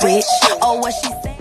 bitch. Oh, what she say?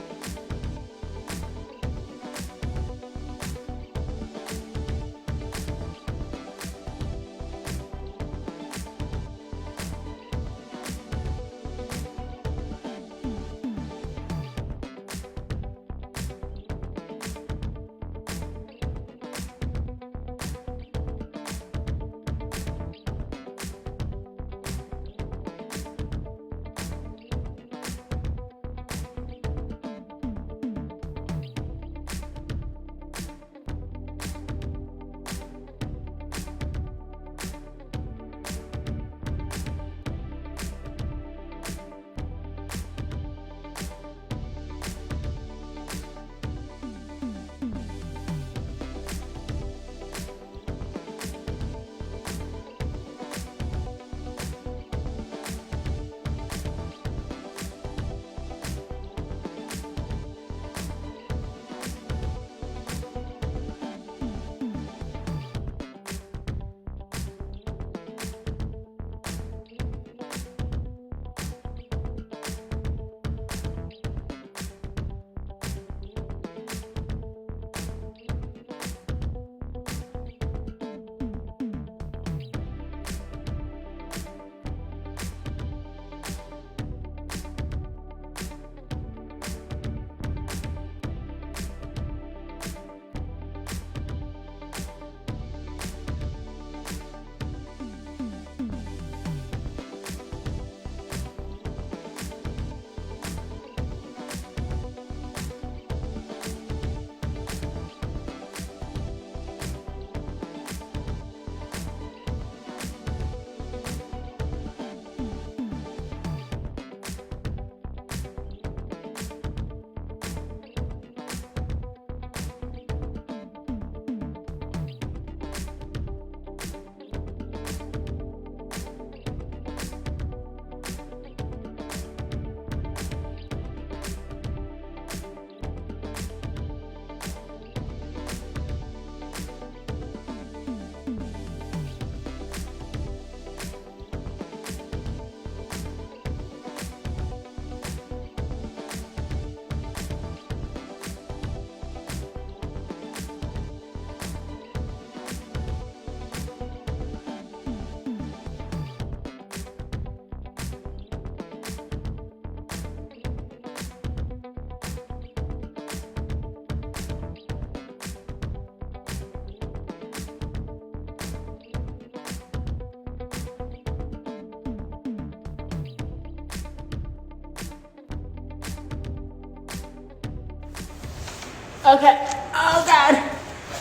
Okay, oh God.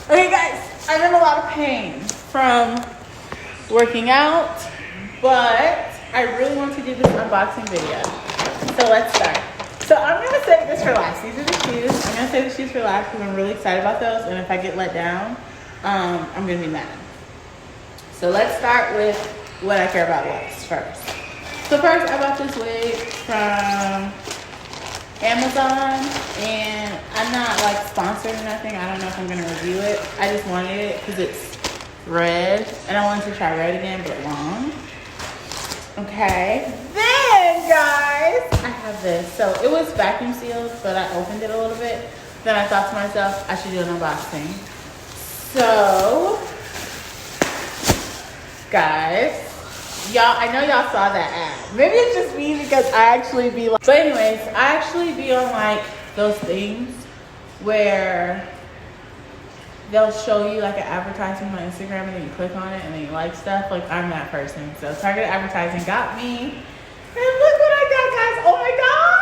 Okay guys, I'm in a lot of pain from working out, but I really want to do this unboxing video. So let's start. So I'm gonna save this for last. These are the shoes. I'm gonna save the shoes for last because I'm really excited about those, and if I get let down, I'm gonna be mad. So let's start with what I care about most first. So first, I bought this wig from Amazon, and I'm not like sponsored or nothing. I don't know if I'm gonna review it. I just wanted it because it's red, and I wanted to try red again, but long. Okay, then guys, I have this. So it was vacuum sealed, but I opened it a little bit. Then I thought to myself, I should do an unboxing. So, guys, y'all, I know y'all saw that ad. Maybe it's just me because I actually be like, but anyways, I actually be on like those things where they'll show you like an advertisement on Instagram and then you click on it and then you like stuff. Like I'm that person. So targeted advertising got me. And look what I got, guys. Oh my God.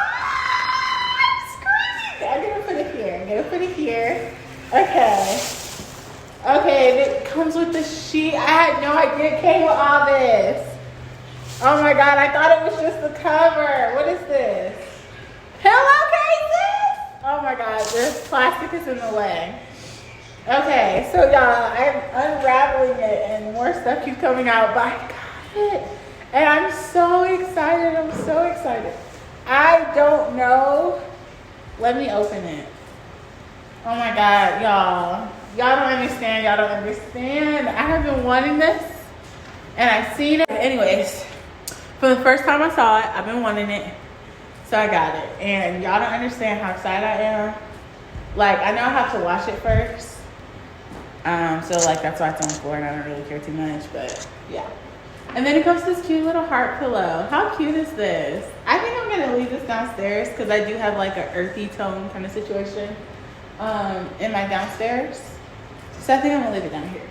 I'm screaming. I'm gonna put it here. I'm gonna put it here. Okay. Okay, it comes with the sheet. I had no idea it came with all this. Oh my God, I thought it was just the cover. What is this? Pillowcases? Oh my God, this plastic is in the way. Okay, so y'all, I'm unraveling it and more stuff keeps coming out, but I got it. And I'm so excited, I'm so excited. I don't know. Let me open it. Oh my God, y'all. Y'all don't understand, y'all don't understand. I have been wanting this and I've seen it. Anyways, for the first time I saw it, I've been wanting it So I got it. And y'all don't understand how excited I am. Like, I know I have to wash it first. So like that's why it's on the floor and I don't really care too much, but yeah. And then it comes this cute little heart pillow. How cute is this? I think I'm gonna leave this downstairs because I do have like an earthy tone kind of situation in my downstairs. So I think I'm gonna leave it down here.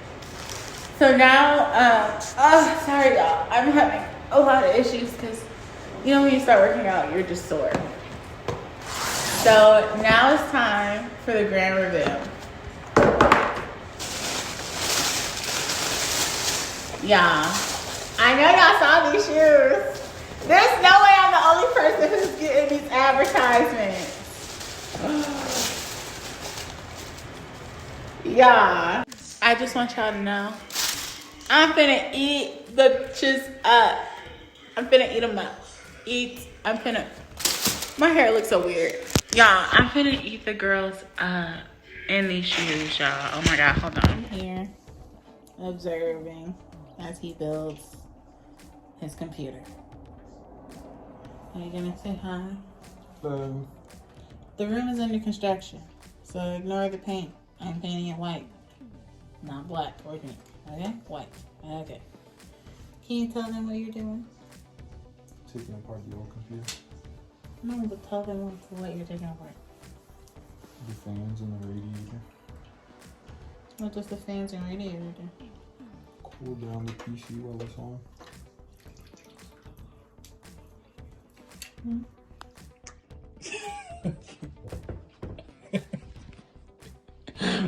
So now, oh, sorry y'all. I'm having a lot of issues because you know when you start working out, you're just sore. So now it's time for the grand reveal. Yeah, I know y'all saw these shoes. There's no way I'm the only person who's getting these advertisements. Yeah, I just want y'all to know I'm finna eat the bitches up. I'm finna eat them up. My hair looks so weird. Y'all, I'm finna eat the girls up in these shoes, y'all. Oh my God, hold on. I'm here observing as he builds his computer. Are you gonna say hi? The room is under construction, so ignore the paint. I'm painting it white, not black or pink. Okay? White. Okay. Can you tell them what you're doing? Taking apart the old computer. No, but tell them what you're taking apart. The fans and the radiator. What does the fans and radiator do? Cool down the PC while it's on.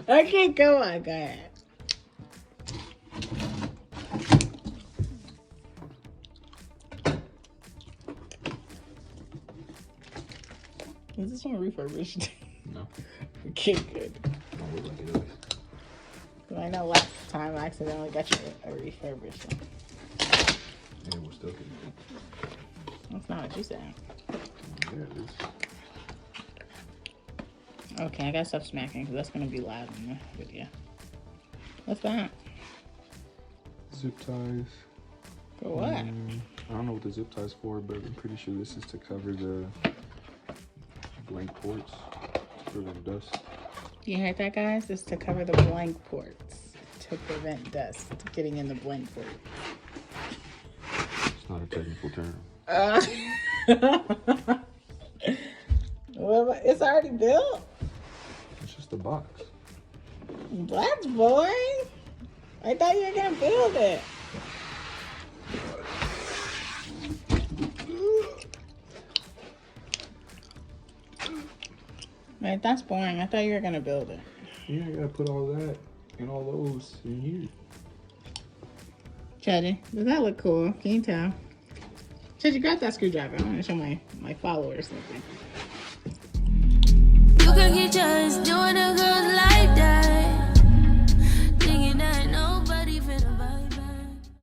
Okay, go on, go ahead. Is this one refurbished? No. Okay, good. Don't look like it is. I know last time I accidentally got you a refurbished one. And we're still getting it. That's not what you said. Yeah, it is. Okay, I gotta stop smacking because that's gonna be loud in the video. What's that? Zip ties. For what? I don't know what the zip ties for, but I'm pretty sure this is to cover the blank ports to prevent dust. You heard that, guys? This is to cover the blank ports to prevent dust getting in the blank port. It's not a technical term. Well, it's already built. It's just a box. That's boring. I thought you were gonna build it. Right, that's boring. I thought you were gonna build it. Yeah, I gotta put all that and all those in here. Chuddy, does that look cool? Can you tell? Chuddy, grab that screwdriver. I want to show my followers something. You can